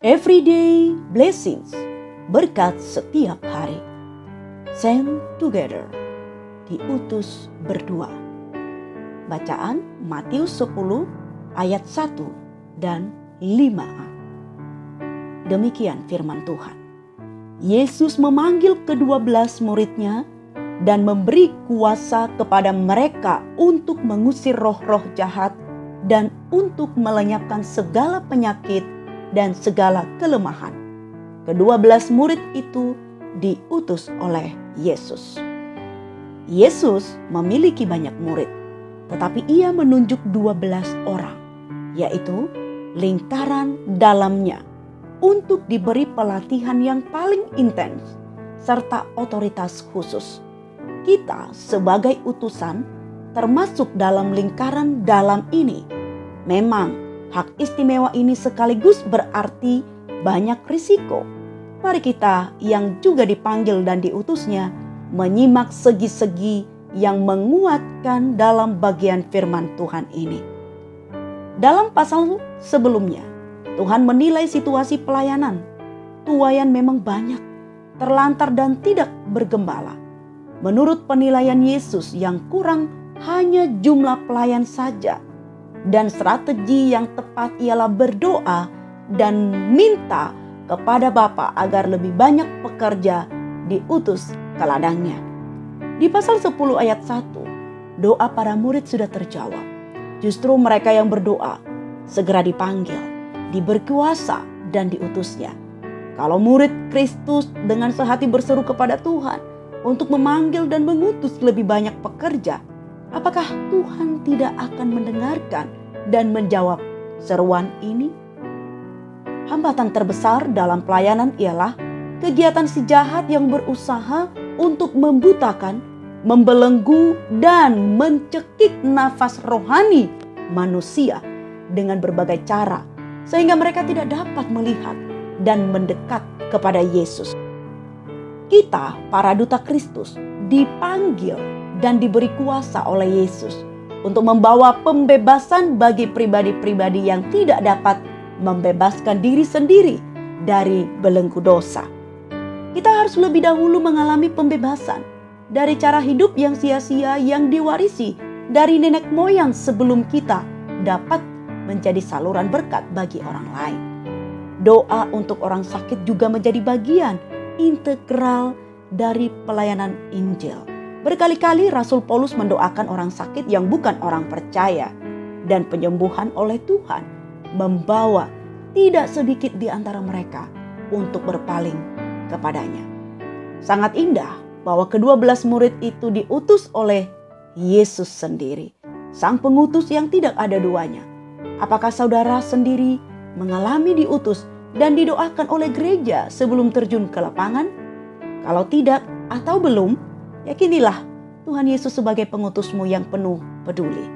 Everyday blessings, berkat setiap hari. Sing together, diutus berdua. Bacaan Matius 10 ayat 1 dan 5a. Demikian firman Tuhan. Yesus memanggil ke-12 muridnya dan memberi kuasa kepada mereka untuk mengusir roh-roh jahat dan untuk melenyapkan segala penyakit dan segala kelemahan. Ke-12 murid itu diutus oleh Yesus. Yesus memiliki banyak murid, tetapi ia menunjuk 12 orang, yaitu lingkaran dalamnya, untuk diberi pelatihan yang paling intens serta otoritas khusus. Kita sebagai utusan termasuk dalam lingkaran dalam ini. Memang hak istimewa ini sekaligus berarti banyak risiko. Mari kita yang juga dipanggil dan diutusnya menyimak segi-segi yang menguatkan dalam bagian firman Tuhan ini. Dalam pasal sebelumnya, Tuhan menilai situasi pelayanan. Tuaian memang banyak, terlantar dan tidak bergembala. Menurut penilaian Yesus yang kurang hanya jumlah pelayan saja. Dan strategi yang tepat ialah berdoa dan minta kepada Bapa agar lebih banyak pekerja diutus ke ladangnya. Di pasal 10 ayat 1, doa para murid sudah terjawab. Justru mereka yang berdoa segera dipanggil, diberi kuasa dan diutusnya. Kalau murid Kristus dengan sehati berseru kepada Tuhan untuk memanggil dan mengutus lebih banyak pekerja, apakah Tuhan tidak akan mendengarkan dan menjawab seruan ini? Hambatan terbesar dalam pelayanan ialah kegiatan si jahat yang berusaha untuk membutakan, membelenggu, dan mencekik nafas rohani manusia dengan berbagai cara, sehingga mereka tidak dapat melihat dan mendekat kepada Yesus. Kita, para duta Kristus, dipanggil dan diberi kuasa oleh Yesus untuk membawa pembebasan bagi pribadi-pribadi yang tidak dapat membebaskan diri sendiri dari belenggu dosa. Kita harus lebih dahulu mengalami pembebasan dari cara hidup yang sia-sia yang diwarisi dari nenek moyang sebelum kita dapat menjadi saluran berkat bagi orang lain. Doa untuk orang sakit juga menjadi bagian integral dari pelayanan Injil. Berkali-kali Rasul Paulus mendoakan orang sakit yang bukan orang percaya, dan penyembuhan oleh Tuhan membawa tidak sedikit di antara mereka untuk berpaling kepadanya. Sangat indah bahwa ke-12 murid itu diutus oleh Yesus sendiri, Sang Pengutus yang tidak ada duanya. Apakah saudara sendiri mengalami diutus dan didoakan oleh gereja sebelum terjun ke lapangan? Kalau tidak atau belum, yakinilah Tuhan Yesus sebagai pengutusmu yang penuh peduli.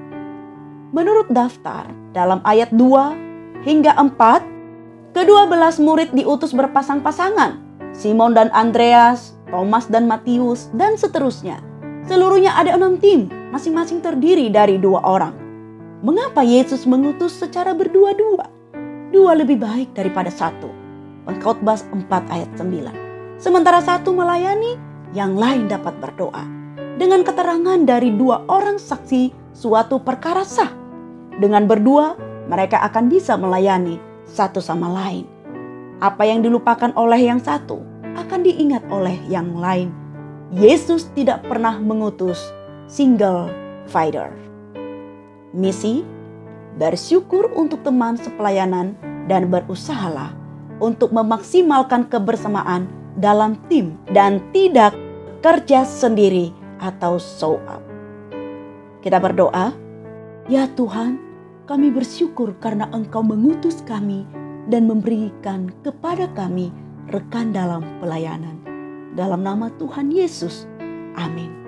Menurut daftar dalam ayat 2 hingga 4, ke-12 murid diutus berpasang-pasangan. Simon dan Andreas, Thomas dan Matius, dan seterusnya. Seluruhnya ada 6 tim, masing-masing terdiri dari 2 orang. Mengapa Yesus mengutus secara berdua-dua? 2 lebih baik daripada 1. Pengkhotbah 4 ayat 9. Sementara 1 melayani, yang lain dapat berdoa. Dengan keterangan dari 2 orang saksi suatu perkara sah. Dengan berdua, mereka akan bisa melayani satu sama lain. Apa yang dilupakan oleh yang satu akan diingat oleh yang lain. Yesus tidak pernah mengutus single fighter. Misi: bersyukur untuk teman sepelayanan dan berusahalah untuk memaksimalkan kebersamaan dalam tim dan tidak kerja sendiri atau show up. Kita berdoa, ya Tuhan, kami bersyukur karena Engkau mengutus kami dan memberikan kepada kami rekan dalam pelayanan. Dalam nama Tuhan Yesus, amin.